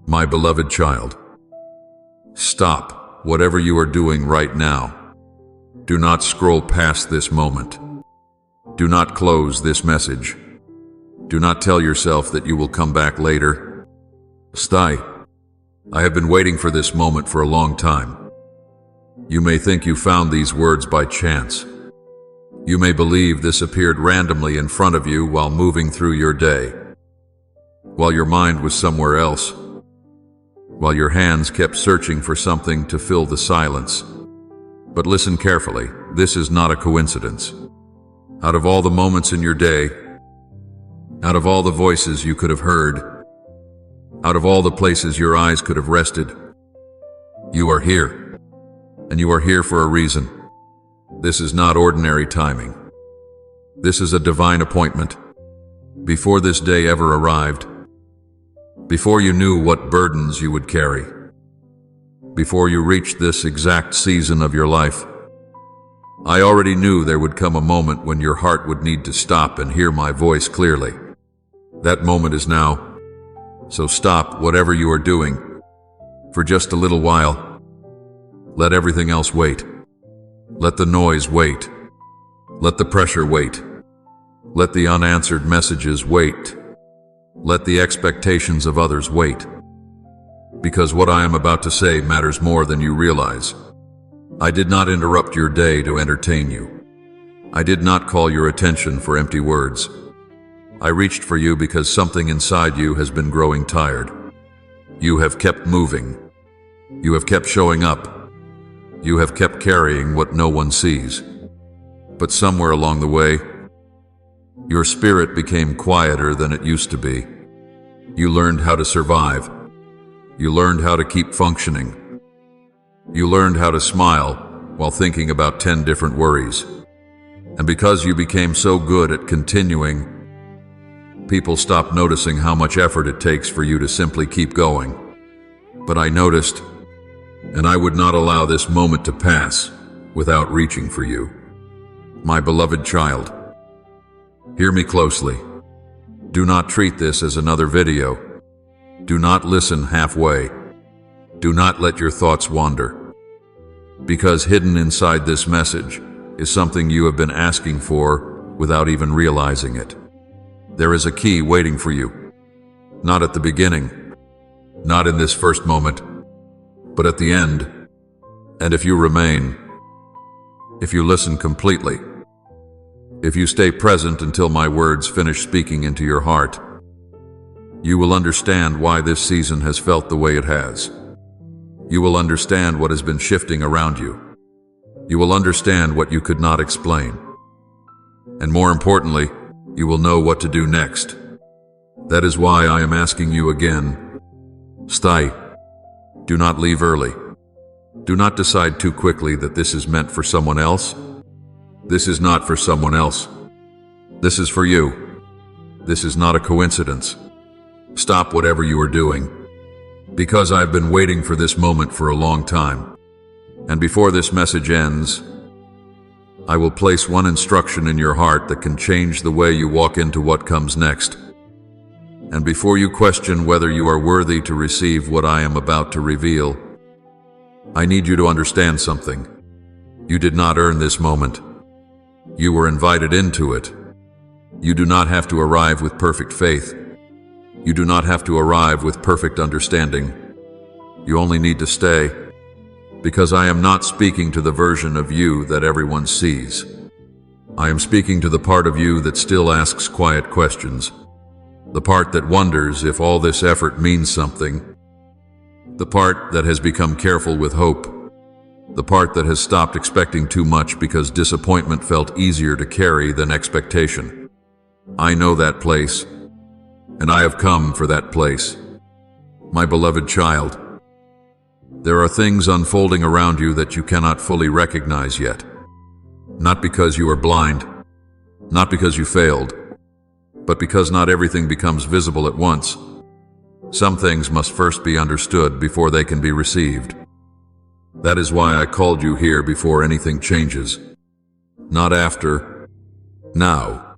My beloved child, stop whatever you are doing right now. Do not scroll past this moment. Do not close this message. Do not tell yourself that you will come back later. Stay. I have been waiting for this moment for a long time. You may think you found these words by chance. You may believe this appeared randomly in front of you while moving through your day, while your mind was somewhere else, while your hands kept searching for something to fill the silence. But listen carefully, this is not a coincidence. Out of all the moments in your day, out of all the voices you could have heard, out of all the places your eyes could have rested, you are here, and you are here for a reason. This is not ordinary timing. This is a divine appointment. Before this day ever arrived, before you knew what burdens you would carry, before you reached this exact season of your life, I already knew there would come a moment when your heart would need to stop and hear my voice clearly. That moment is now. So stop whatever you are doing for just a little while. Let everything else wait. Let the noise wait. Let the pressure wait. Let the unanswered messages wait. Let the expectations of others wait. Because what I am about to say matters more than you realize. I did not interrupt your day to entertain you. I did not call your attention for empty words. I reached for you because something inside you has been growing tired. You have kept moving. You have kept showing up. You have kept carrying what no one sees. But somewhere along the way, your spirit became quieter than it used to be. You learned how to survive. You learned how to keep functioning. You learned how to smile while thinking about 10 different worries. And because you became so good at continuing, people stopped noticing how much effort it takes for you to simply keep going. But I noticed, and I would not allow this moment to pass without reaching for you. My beloved child, hear me closely. Do not treat this as another video. Do not listen halfway. Do not let your thoughts wander. Because hidden inside this message is something you have been asking for without even realizing it. There is a key waiting for you. Not at the beginning, not in this first moment, but at the end. And if you remain, if you listen completely, if you stay present until my words finish speaking into your heart, you will understand why this season has felt the way it has. You will understand what has been shifting around you. You will understand what you could not explain. And more importantly, you will know what to do next. That is why I am asking you again, stay. Do not leave early. Do not decide too quickly that this is meant for someone else. This is not for someone else. This is for you. This is not a coincidence. Stop whatever you are doing, because I've been waiting for this moment for a long time. And before this message ends, I will place one instruction in your heart that can change the way you walk into what comes next. And before you question whether you are worthy to receive what I am about to reveal, I need you to understand something. You did not earn this moment. You were invited into it. You do not have to arrive with perfect faith. You do not have to arrive with perfect understanding. You only need to stay, because I am not speaking to the version of you that everyone sees. I am speaking to the part of you that still asks quiet questions, the part that wonders if all this effort means something, the part that has become careful with hope, the part that has stopped expecting too much because disappointment felt easier to carry than expectation. I know that place, and I have come for that place. My beloved child, there are things unfolding around you that you cannot fully recognize yet. Not because you are blind, not because you failed, but because not everything becomes visible at once. Some things must first be understood before they can be received. That is why I called you here before anything changes. Not after, now.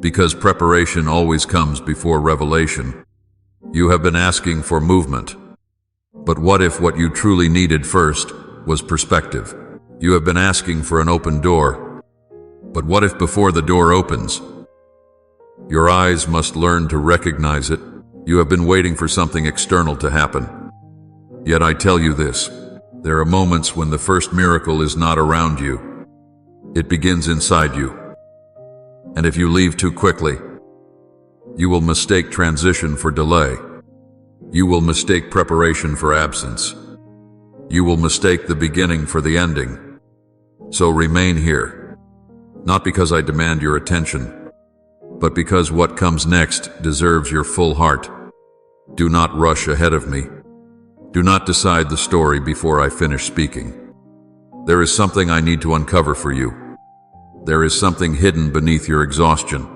Because preparation always comes before revelation. You have been asking for movement. But what if what you truly needed first was perspective? You have been asking for an open door. But what if before the door opens, your eyes must learn to recognize it? You have been waiting for something external to happen. Yet I tell you this, there are moments when the first miracle is not around you. It begins inside you. And if you leave too quickly, you will mistake transition for delay. You will mistake preparation for absence. You will mistake the beginning for the ending. So remain here, not because I demand your attention, but because what comes next deserves your full heart. Do not rush ahead of me. Do not decide the story before I finish speaking. There is something I need to uncover for you. There is something hidden beneath your exhaustion,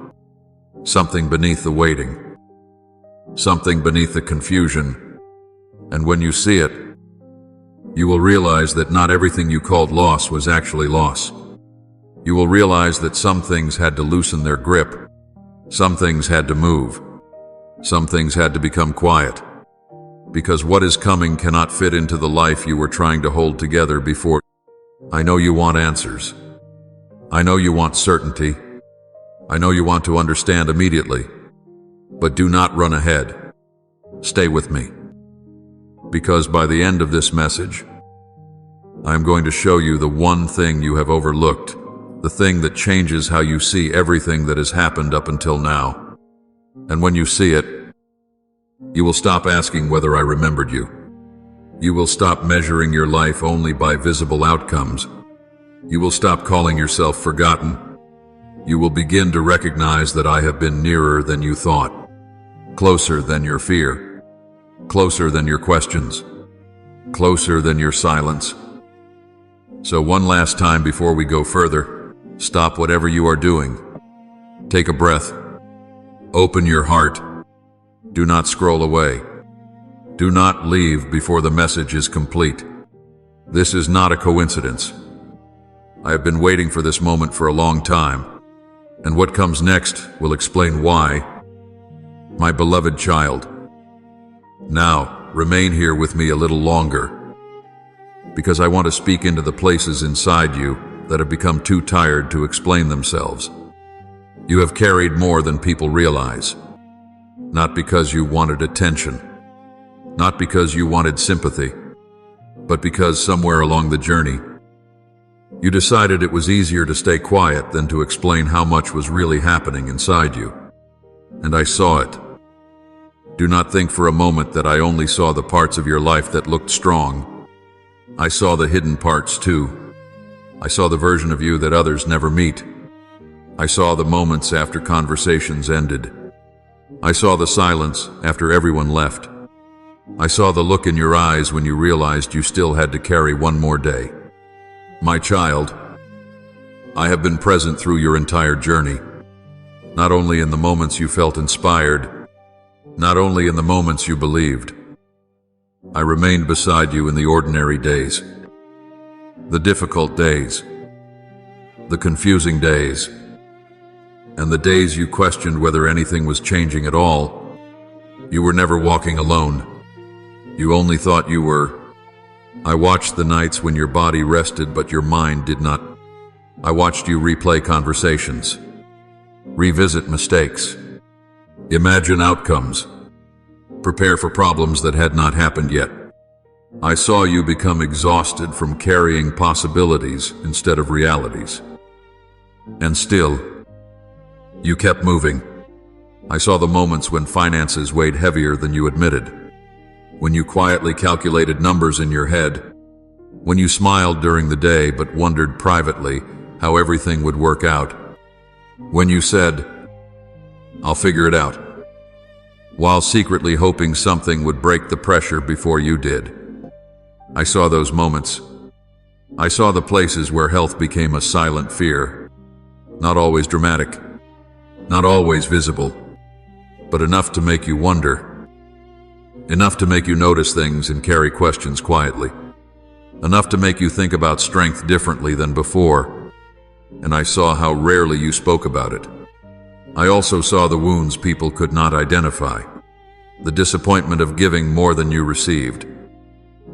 something beneath the waiting, something beneath the confusion. And when you see it, you will realize that not everything you called loss was actually loss. You will realize that some things had to loosen their grip. Some things had to move. Some things had to become quiet. Because what is coming cannot fit into the life you were trying to hold together before. I know you want answers. I know you want certainty. I know you want to understand immediately. But do not run ahead. Stay with me. Because by the end of this message, I am going to show you the one thing you have overlooked, the thing that changes how you see everything that has happened up until now. And when you see it, you will stop asking whether I remembered you. You will stop measuring your life only by visible outcomes. You will stop calling yourself forgotten. You will begin to recognize that I have been nearer than you thought, closer than your fear, closer than your questions, closer than your silence. So one last time before we go further, stop whatever you are doing. Take a breath. Open your heart. Do not scroll away. Do not leave before the message is complete. This is not a coincidence. I have been waiting for this moment for a long time, and what comes next will explain why. My beloved child, now remain here with me a little longer, because I want to speak into the places inside you that have become too tired to explain themselves. You have carried more than people realize, not because you wanted attention, not because you wanted sympathy, but because somewhere along the journey, you decided it was easier to stay quiet than to explain how much was really happening inside you. And I saw it. Do not think for a moment that I only saw the parts of your life that looked strong. I saw the hidden parts too. I saw the version of you that others never meet. I saw the moments after conversations ended. I saw the silence after everyone left. I saw the look in your eyes when you realized you still had to carry one more day. My child, I have been present through your entire journey, not only in the moments you felt inspired, not only in the moments you believed. I remained beside you in the ordinary days, the difficult days, the confusing days, and the days you questioned whether anything was changing at all. You were never walking alone. You only thought you were. I watched the nights when your body rested but your mind did not. I watched you replay conversations, revisit mistakes, imagine outcomes, prepare for problems that had not happened yet. I saw you become exhausted from carrying possibilities instead of realities. And still, you kept moving. I saw the moments when finances weighed heavier than you admitted, when you quietly calculated numbers in your head, when you smiled during the day but wondered privately how everything would work out, when you said, "I'll figure it out," while secretly hoping something would break the pressure before you did. I saw those moments. I saw the places where health became a silent fear, not always dramatic, not always visible, but enough to make you wonder. Enough to make you notice things and carry questions quietly. Enough to make you think about strength differently than before. And I saw how rarely you spoke about it. I also saw the wounds people could not identify. the disappointment of giving more than you received,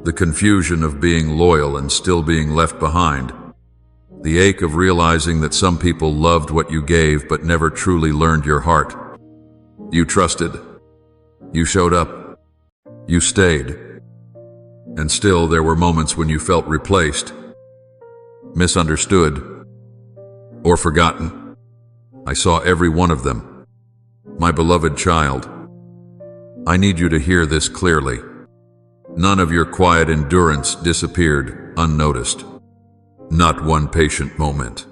the confusion of being loyal and still being left behind, the ache of realizing that some people loved what you gave but never truly learned your heart. You trusted, you showed up, you stayed, and still there were moments when you felt replaced, misunderstood, or forgotten. I saw every one of them. My beloved child, I need you to hear this clearly. None of your quiet endurance disappeared unnoticed. Not one patient moment.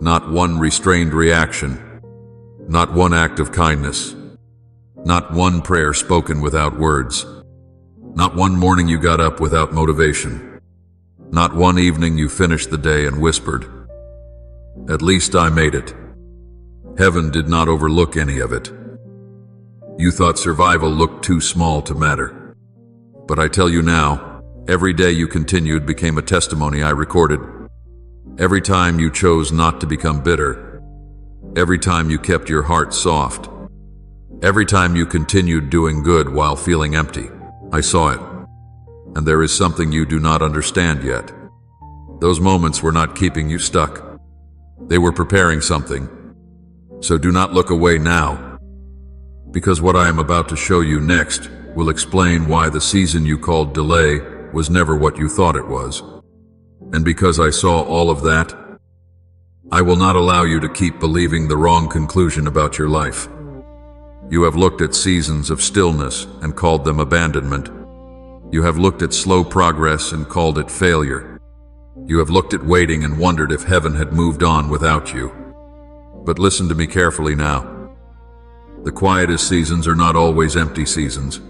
Not one restrained reaction. Not one act of kindness. Not one prayer spoken without words. Not one morning you got up without motivation. Not one evening you finished the day and whispered, "At least I made it." Heaven did not overlook any of it. You thought survival looked too small to matter. But I tell you now, every day you continued became a testimony I recorded. Every time you chose not to become bitter. Every time you kept your heart soft. Every time you continued doing good while feeling empty. I saw it. And there is something you do not understand yet. Those moments were not keeping you stuck. They were preparing something. So do not look away now, because what I am about to show you next will explain why the season you called delay was never what you thought it was. And because I saw all of that, I will not allow you to keep believing the wrong conclusion about your life. You have looked at seasons of stillness and called them abandonment. You have looked at slow progress and called it failure. You have looked at waiting and wondered if heaven had moved on without you. But listen to me carefully now. The quietest seasons are not always empty seasons.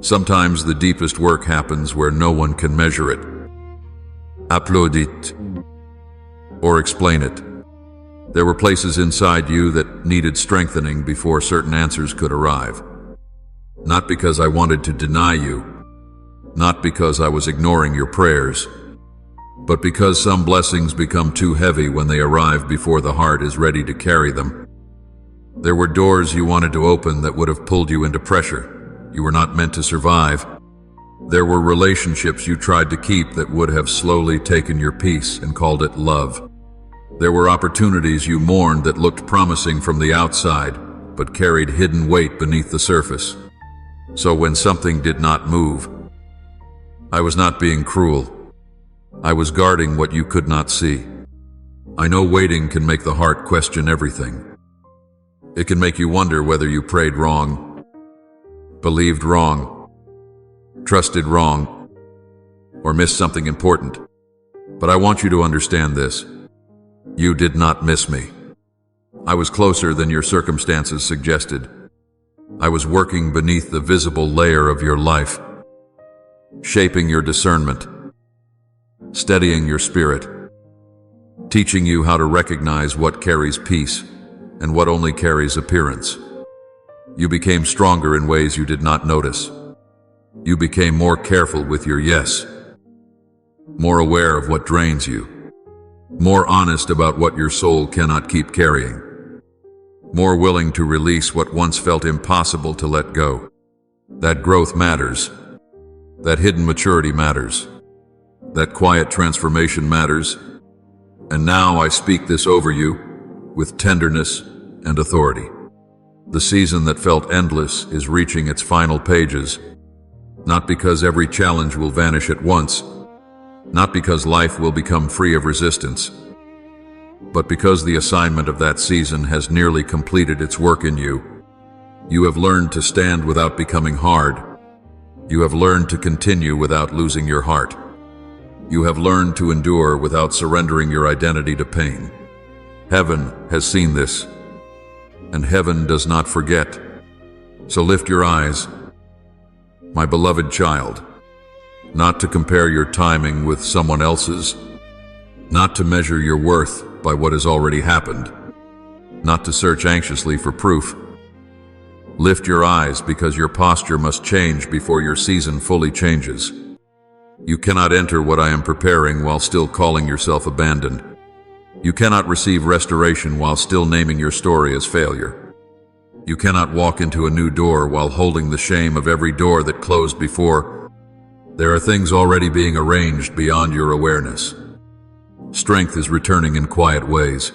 Sometimes the deepest work happens where no one can measure it, applaudit, or explain it. There were places inside you that needed strengthening before certain answers could arrive. Not because I wanted to deny you, not because I was ignoring your prayers, but because some blessings become too heavy when they arrive before the heart is ready to carry them. There were doors you wanted to open that would have pulled you into pressure. You were not meant to survive. There were relationships you tried to keep that would have slowly taken your peace and called it love. There were opportunities you mourned that looked promising from the outside, but carried hidden weight beneath the surface. So when something did not move, I was not being cruel. I was guarding what you could not see. I know waiting can make the heart question everything. It can make you wonder whether you prayed wrong, believed wrong, trusted wrong, or missed something important. But I want you to understand this. You did not miss me. I was closer than your circumstances suggested. I was working beneath the visible layer of your life, shaping your discernment, steadying your spirit, teaching you how to recognize what carries peace and what only carries appearance. You became stronger in ways you did not notice. You became more careful with your yes, more aware of what drains you, more honest about what your soul cannot keep carrying, more willing to release what once felt impossible to let go. That growth matters. That hidden maturity matters. That quiet transformation matters. And now I speak this over you with tenderness and authority. The season that felt endless is reaching its final pages, not because every challenge will vanish at once, not because life will become free of resistance, but because the assignment of that season has nearly completed its work in you. You have learned to stand without becoming hard. You have learned to continue without losing your heart. You have learned to endure without surrendering your identity to pain. Heaven has seen this, and heaven does not forget. So lift your eyes, my beloved child, not to compare your timing with someone else's, not to measure your worth by what has already happened, not to search anxiously for proof. Lift your eyes because your posture must change before your season fully changes. You cannot enter what I am preparing while still calling yourself abandoned. You cannot receive restoration while still naming your story as failure. You cannot walk into a new door while holding the shame of every door that closed before. There are things already being arranged beyond your awareness. Strength is returning in quiet ways.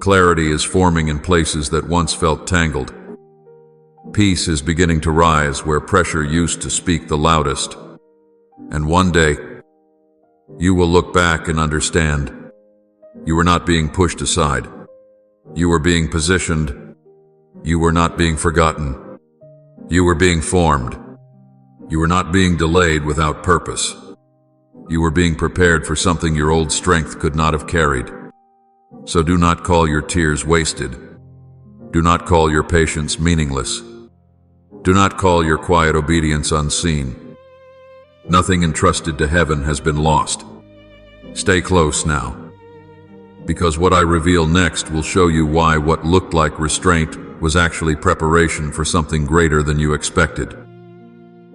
Clarity is forming in places that once felt tangled. Peace is beginning to rise where pressure used to speak the loudest. And one day, you will look back and understand. You were not being pushed aside. You were being positioned. You were not being forgotten. You were being formed. You were not being delayed without purpose. You were being prepared for something your old strength could not have carried. So do not call your tears wasted. Do not call your patience meaningless. Do not call your quiet obedience unseen. Nothing entrusted to heaven has been lost. Stay close now, because what I reveal next will show you why what looked like restraint was actually preparation for something greater than you expected.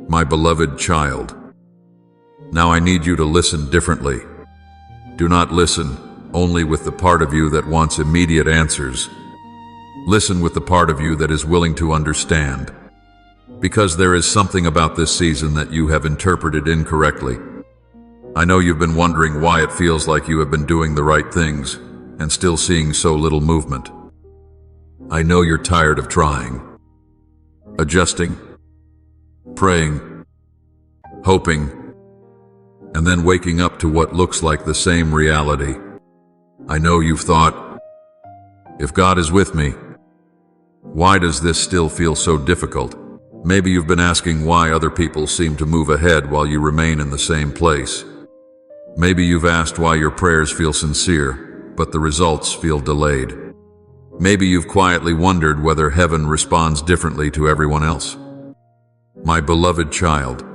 My beloved child, now I need you to listen differently. Do not listen only with the part of you that wants immediate answers. Listen with the part of you that is willing to understand. Because there is something about this season that you have interpreted incorrectly. I know you've been wondering why it feels like you have been doing the right things and still seeing so little movement. I know you're tired of trying, adjusting, praying, hoping, and then waking up to what looks like the same reality. I know you've thought, if God is with me, why does this still feel so difficult? Maybe you've been asking why other people seem to move ahead while you remain in the same place. Maybe you've asked why your prayers feel sincere, but the results feel delayed. Maybe you've quietly wondered whether heaven responds differently to everyone else. My beloved child,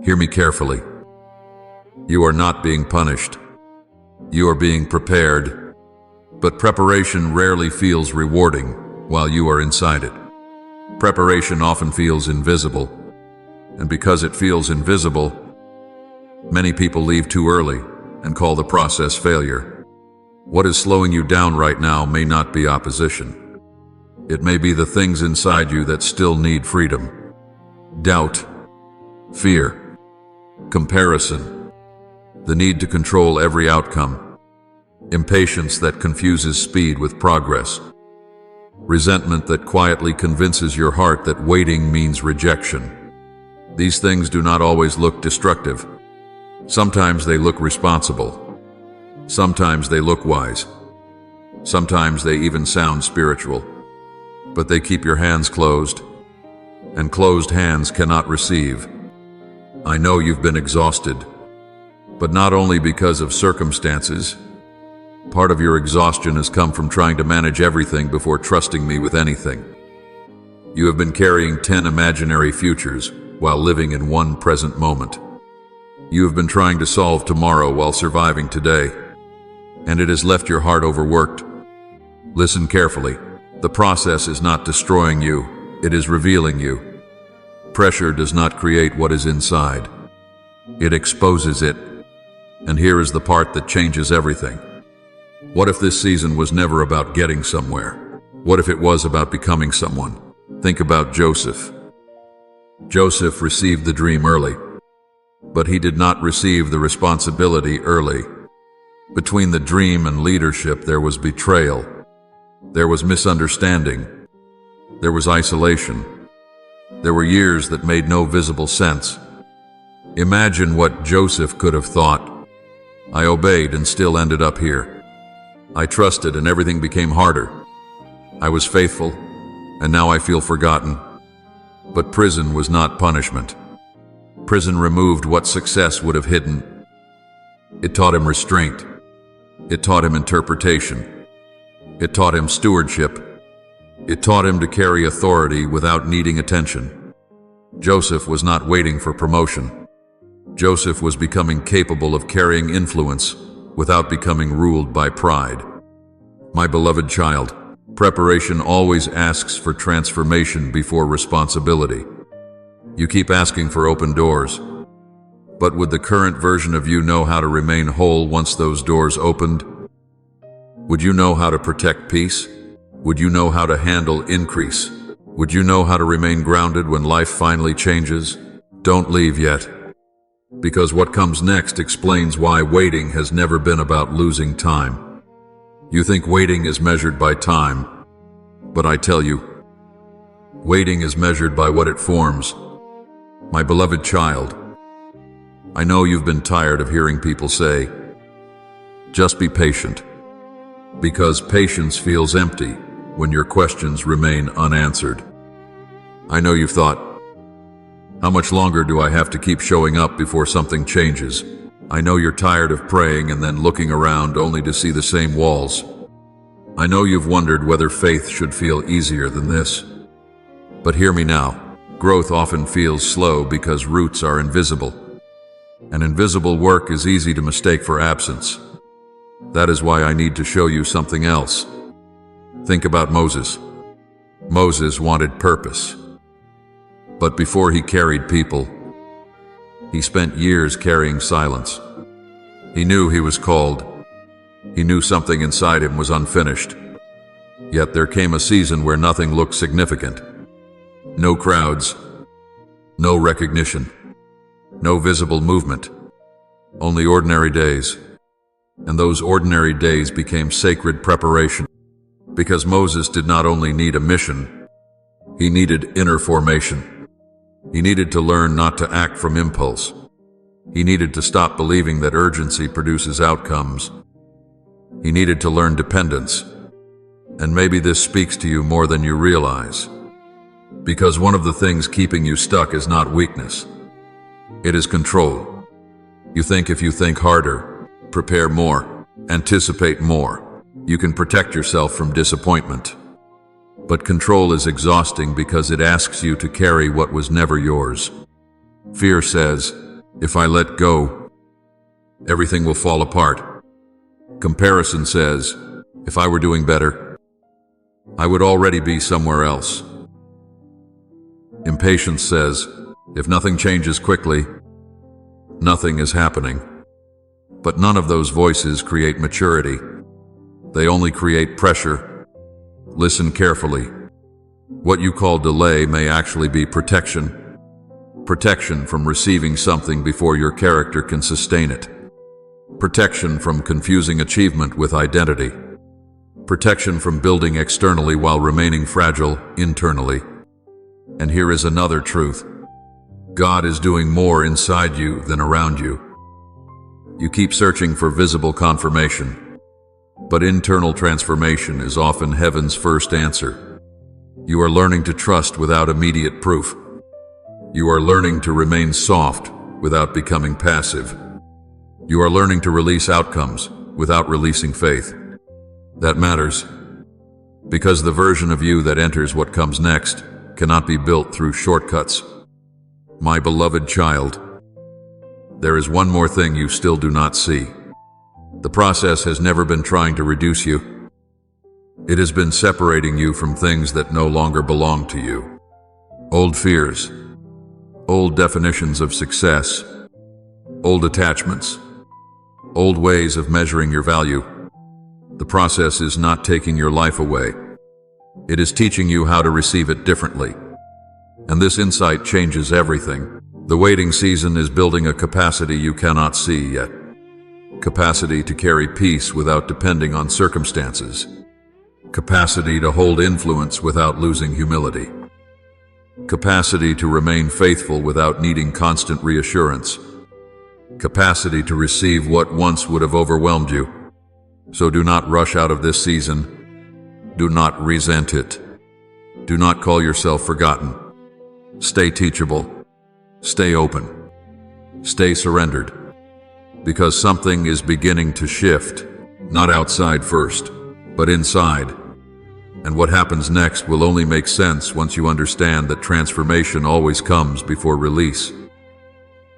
hear me carefully. You are not being punished. You are being prepared, but preparation rarely feels rewarding while you are inside it. Preparation often feels invisible, and because it feels invisible, many people leave too early and call the process failure. What is slowing you down right now may not be opposition. It may be the things inside you that still need freedom. Doubt, fear, comparison, the need to control every outcome, impatience that confuses speed with progress, resentment that quietly convinces your heart that waiting means rejection. These things do not always look destructive. Sometimes they look responsible. Sometimes they look wise. Sometimes they even sound spiritual. But they keep your hands closed, and closed hands cannot receive. I know you've been exhausted, but not only because of circumstances. Part of your exhaustion has come from trying to manage everything before trusting me with anything. You have been carrying 10 imaginary futures while living in one present moment. You have been trying to solve tomorrow while surviving today, and it has left your heart overworked. Listen carefully. The process is not destroying you, it is revealing you. Pressure does not create what is inside. It exposes it. And here is the part that changes everything. What if this season was never about getting somewhere? What if it was about becoming someone? Think about Joseph. Joseph received the dream early, but he did not receive the responsibility early. Between the dream and leadership, there was betrayal. There was misunderstanding. There was isolation. There were years that made no visible sense. Imagine what Joseph could have thought. I obeyed and still ended up here. I trusted and everything became harder. I was faithful, and now I feel forgotten. But prison was not punishment. Prison removed what success would have hidden. It taught him restraint. It taught him interpretation. It taught him stewardship. It taught him to carry authority without needing attention. Joseph was not waiting for promotion. Joseph was becoming capable of carrying influence without becoming ruled by pride. My beloved child, preparation always asks for transformation before responsibility. You keep asking for open doors, but would the current version of you know how to remain whole once those doors opened? Would you know how to protect peace? Would you know how to handle increase? Would you know how to remain grounded when life finally changes? Don't leave yet, because what comes next explains why waiting has never been about losing time. You think waiting is measured by time, but I tell you, waiting is measured by what it forms. My beloved child, I know you've been tired of hearing people say, just be patient, because patience feels empty when your questions remain unanswered. I know you've thought, how much longer do I have to keep showing up before something changes? I know you're tired of praying and then looking around only to see the same walls. I know you've wondered whether faith should feel easier than this. But hear me now. Growth often feels slow because roots are invisible. And invisible work is easy to mistake for absence. That is why I need to show you something else. Think about Moses. Moses wanted purpose. But before he carried people, he spent years carrying silence. He knew he was called. He knew something inside him was unfinished. Yet there came a season where nothing looked significant. No crowds, no recognition, no visible movement, only ordinary days. And those ordinary days became sacred preparation. Because Moses did not only need a mission, he needed inner formation. He needed to learn not to act from impulse. He needed to stop believing that urgency produces outcomes. He needed to learn dependence. And maybe this speaks to you more than you realize. Because one of the things keeping you stuck is not weakness. It is control. You think if you think harder, prepare more, anticipate more, you can protect yourself from disappointment. But control is exhausting because it asks you to carry what was never yours. Fear says, if I let go, everything will fall apart. Comparison says, if I were doing better, I would already be somewhere else. Impatience says, if nothing changes quickly, nothing is happening. But none of those voices create maturity. They only create pressure. Listen carefully. What you call delay may actually be protection. Protection from receiving something before your character can sustain it. Protection from confusing achievement with identity. Protection from building externally while remaining fragile internally. And here is another truth. God is doing more inside you than around you. You keep searching for visible confirmation. But internal transformation is often heaven's first answer. You are learning to trust without immediate proof. You are learning to remain soft without becoming passive. You are learning to release outcomes without releasing faith. That matters, because the version of you that enters what comes next cannot be built through shortcuts. My beloved child, there is one more thing you still do not see. The process has never been trying to reduce you. It has been separating you from things that no longer belong to you. Old fears, old definitions of success, old attachments, old ways of measuring your value. The process is not taking your life away. It is teaching you how to receive it differently. And this insight changes everything. The waiting season is building a capacity you cannot see yet. Capacity to carry peace without depending on circumstances. Capacity to hold influence without losing humility. Capacity to remain faithful without needing constant reassurance. Capacity to receive what once would have overwhelmed you. So do not rush out of this season. Do not resent it. Do not call yourself forgotten. Stay teachable. Stay open. Stay surrendered. Because something is beginning to shift, not outside first, but inside. And what happens next will only make sense once you understand that transformation always comes before release.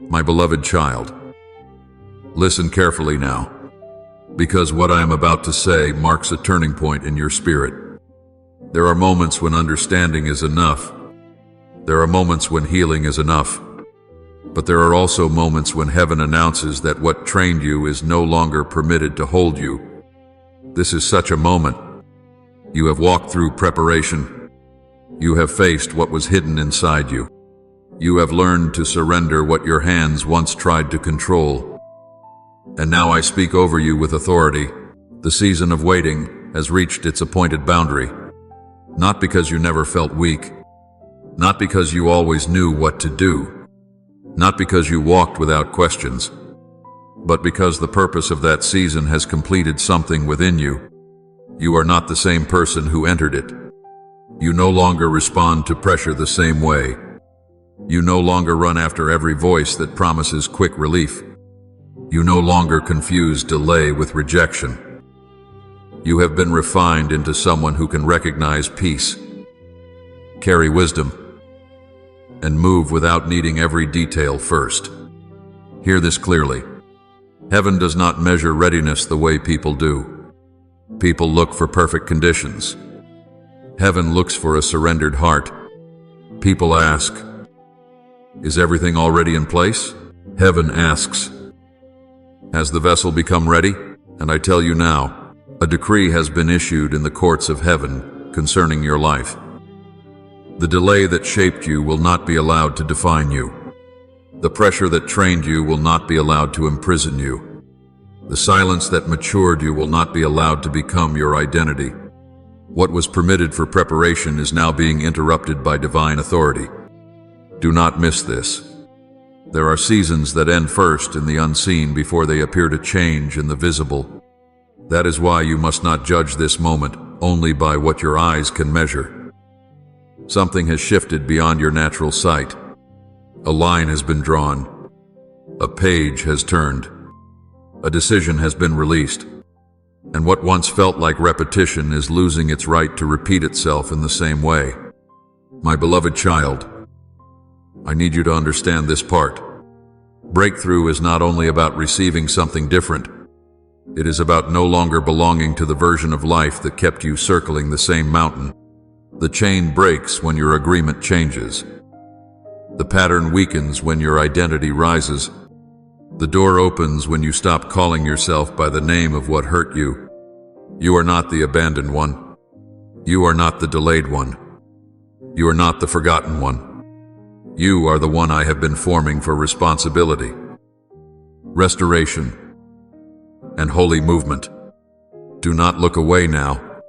My beloved child, listen carefully now, because what I am about to say marks a turning point in your spirit. There are moments when understanding is enough. There are moments when healing is enough. But there are also moments when heaven announces that what trained you is no longer permitted to hold you. This is such a moment. You have walked through preparation. You have faced what was hidden inside you. You have learned to surrender what your hands once tried to control. And now I speak over you with authority. The season of waiting has reached its appointed boundary. Not because you never felt weak. Not because you always knew what to do. Not because you walked without questions. But because the purpose of that season has completed something within you. You are not the same person who entered it. You no longer respond to pressure the same way. You no longer run after every voice that promises quick relief. You no longer confuse delay with rejection. You have been refined into someone who can recognize peace, carry wisdom, and move without needing every detail first. Hear this clearly. Heaven does not measure readiness the way people do. People look for perfect conditions. Heaven looks for a surrendered heart. People ask, is everything already in place? Heaven asks, has the vessel become ready? And I tell you now, a decree has been issued in the courts of heaven concerning your life. The delay that shaped you will not be allowed to define you. The pressure that trained you will not be allowed to imprison you. The silence that matured you will not be allowed to become your identity. What was permitted for preparation is now being interrupted by divine authority. Do not miss this. There are seasons that end first in the unseen before they appear to change in the visible. That is why you must not judge this moment only by what your eyes can measure. Something has shifted beyond your natural sight. A line has been drawn. A page has turned. A decision has been released. And what once felt like repetition is losing its right to repeat itself in the same way. My beloved child, I need you to understand this part. Breakthrough is not only about receiving something different. It is about no longer belonging to the version of life that kept you circling the same mountain. The chain breaks when your agreement changes. The pattern weakens when your identity rises. The door opens when you stop calling yourself by the name of what hurt you. You are not the abandoned one. You are not the delayed one. You are not the forgotten one. You are the one I have been forming for responsibility, restoration, and holy movement. Do not look away now,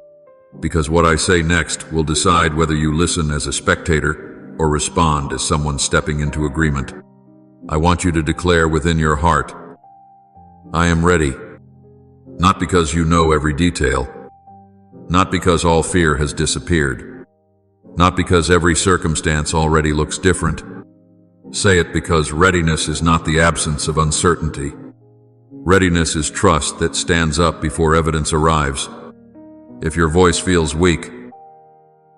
because what I say next will decide whether you listen as a spectator or respond as someone stepping into agreement. I want you to declare within your heart, I am ready, not because you know every detail, not because all fear has disappeared, not because every circumstance already looks different. Say it because readiness is not the absence of uncertainty. Readiness is trust that stands up before evidence arrives. If your voice feels weak,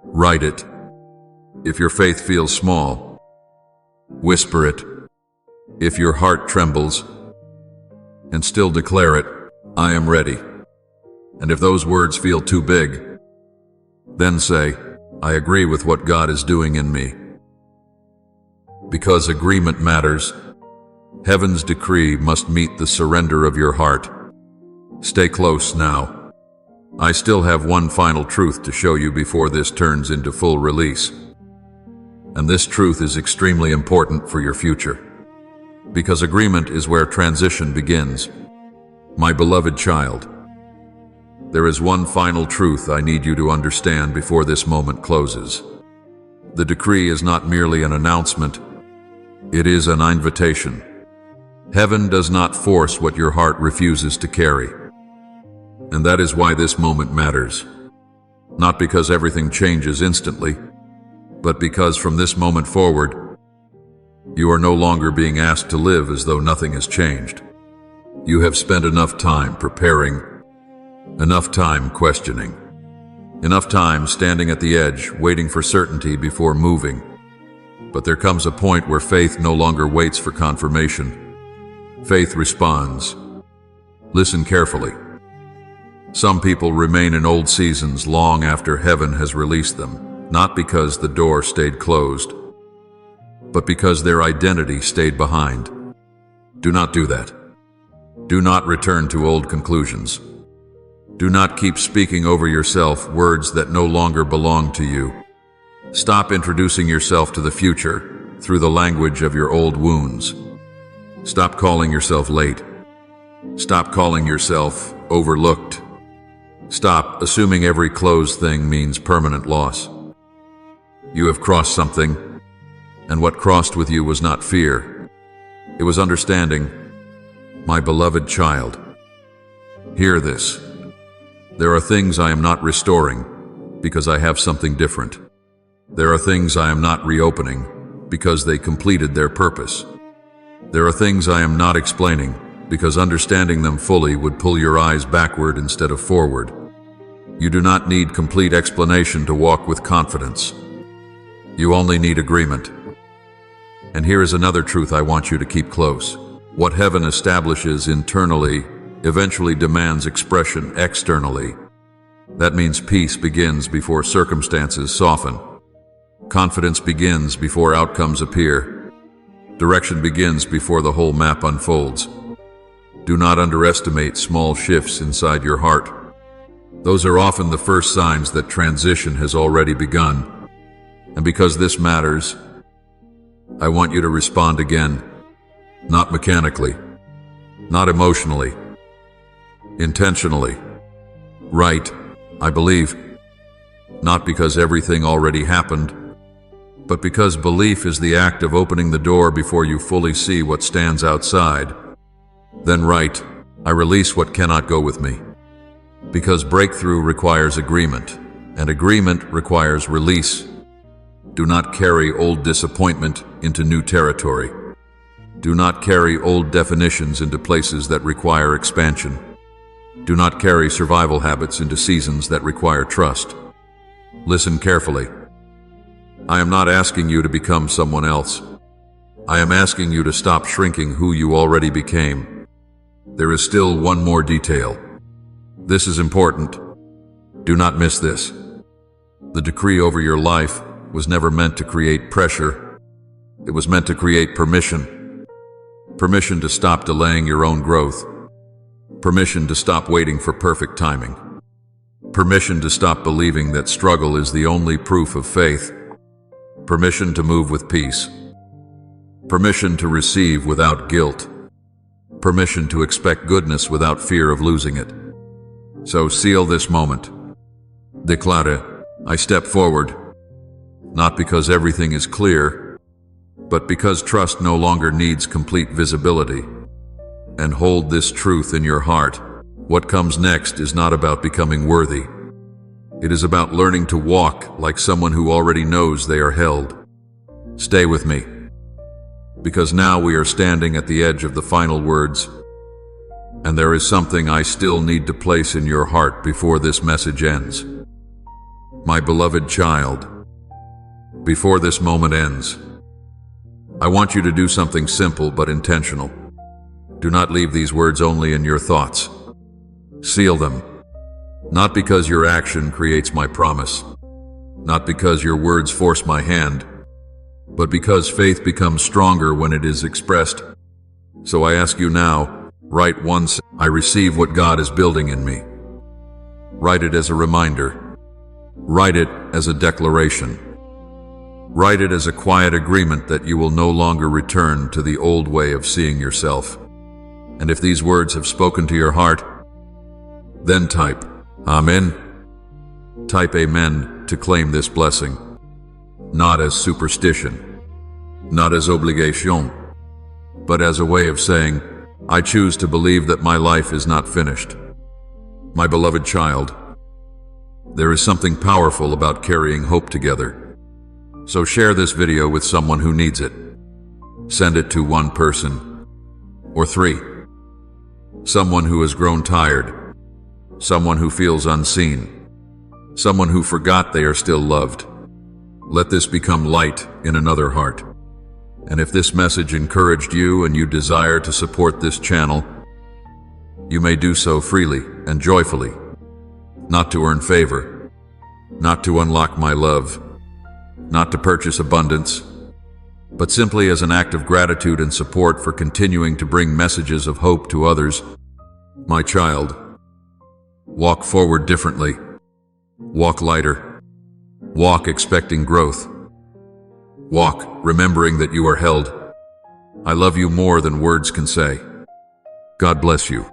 write it. If your faith feels small, whisper it. If your heart trembles, and still declare it, I am ready. And if those words feel too big, then say, I agree with what God is doing in me. Because agreement matters, heaven's decree must meet the surrender of your heart. Stay close now. I still have one final truth to show you before this turns into full release. And this truth is extremely important for your future. Because agreement is where transition begins. My beloved child, there is one final truth I need you to understand before this moment closes. The decree is not merely an announcement, it is an invitation. Heaven does not force what your heart refuses to carry. And that is why this moment matters. Not because everything changes instantly, but because from this moment forward, you are no longer being asked to live as though nothing has changed. You have spent enough time preparing, enough time questioning, enough time standing at the edge, waiting for certainty before moving. But there comes a point where faith no longer waits for confirmation. Faith responds. Listen carefully. Some people remain in old seasons long after heaven has released them, not because the door stayed closed, but because their identity stayed behind. Do not do that. Do not return to old conclusions. Do not keep speaking over yourself words that no longer belong to you. Stop introducing yourself to the future through the language of your old wounds. Stop calling yourself late. Stop calling yourself overlooked. Stop assuming every closed thing means permanent loss. You have crossed something, and what crossed with you was not fear. It was understanding. My beloved child, hear this. There are things I am not restoring because I have something different. There are things I am not reopening because they completed their purpose. There are things I am not explaining because understanding them fully would pull your eyes backward instead of forward. You do not need complete explanation to walk with confidence. You only need agreement. And here is another truth I want you to keep close. What heaven establishes internally eventually demands expression externally. That means peace begins before circumstances soften. Confidence begins before outcomes appear. Direction begins before the whole map unfolds. Do not underestimate small shifts inside your heart. Those are often the first signs that transition has already begun. And because this matters, I want you to respond again, not mechanically, not emotionally, intentionally. Right, I believe, not because everything already happened, but because belief is the act of opening the door before you fully see what stands outside. Then right, I release what cannot go with me. Because breakthrough requires agreement, and agreement requires release. Do not carry old disappointment into new territory. Do not carry old definitions into places that require expansion. Do not carry survival habits into seasons that require trust. Listen carefully. I am not asking you to become someone else. I am asking you to stop shrinking who you already became. There is still one more detail. This is important. Do not miss this. The decree over your life was never meant to create pressure. It was meant to create permission. Permission to stop delaying your own growth. Permission to stop waiting for perfect timing. Permission to stop believing that struggle is the only proof of faith. Permission to move with peace. Permission to receive without guilt. Permission to expect goodness without fear of losing it. So seal this moment. Declare, I step forward, not because everything is clear, but because trust no longer needs complete visibility. And hold this truth in your heart. What comes next is not about becoming worthy. It is about learning to walk like someone who already knows they are held. Stay with me, because now we are standing at the edge of the final words, and there is something I still need to place in your heart before this message ends. My beloved child, before this moment ends, I want you to do something simple but intentional. Do not leave these words only in your thoughts. Seal them. Not because your action creates my promise, not because your words force my hand, but because faith becomes stronger when it is expressed. So I ask you now, write once, I receive what God is building in me. Write it as a reminder. Write it as a declaration. Write it as a quiet agreement that you will no longer return to the old way of seeing yourself. And if these words have spoken to your heart, then type Amen. Type Amen to claim this blessing, not as superstition, not as obligation, but as a way of saying, I choose to believe that my life is not finished. My beloved child, there is something powerful about carrying hope together. So share this video with someone who needs it. Send it to one person, or 3. Someone who has grown tired, someone who feels unseen, someone who forgot they are still loved. Let this become light in another heart. And if this message encouraged you and you desire to support this channel, you may do so freely and joyfully, not to earn favor, not to unlock my love, not to purchase abundance, but simply as an act of gratitude and support for continuing to bring messages of hope to others. My child, Walk forward differently. Walk lighter. Walk expecting growth. Walk remembering that you are held. I love you more than words can say. God bless you.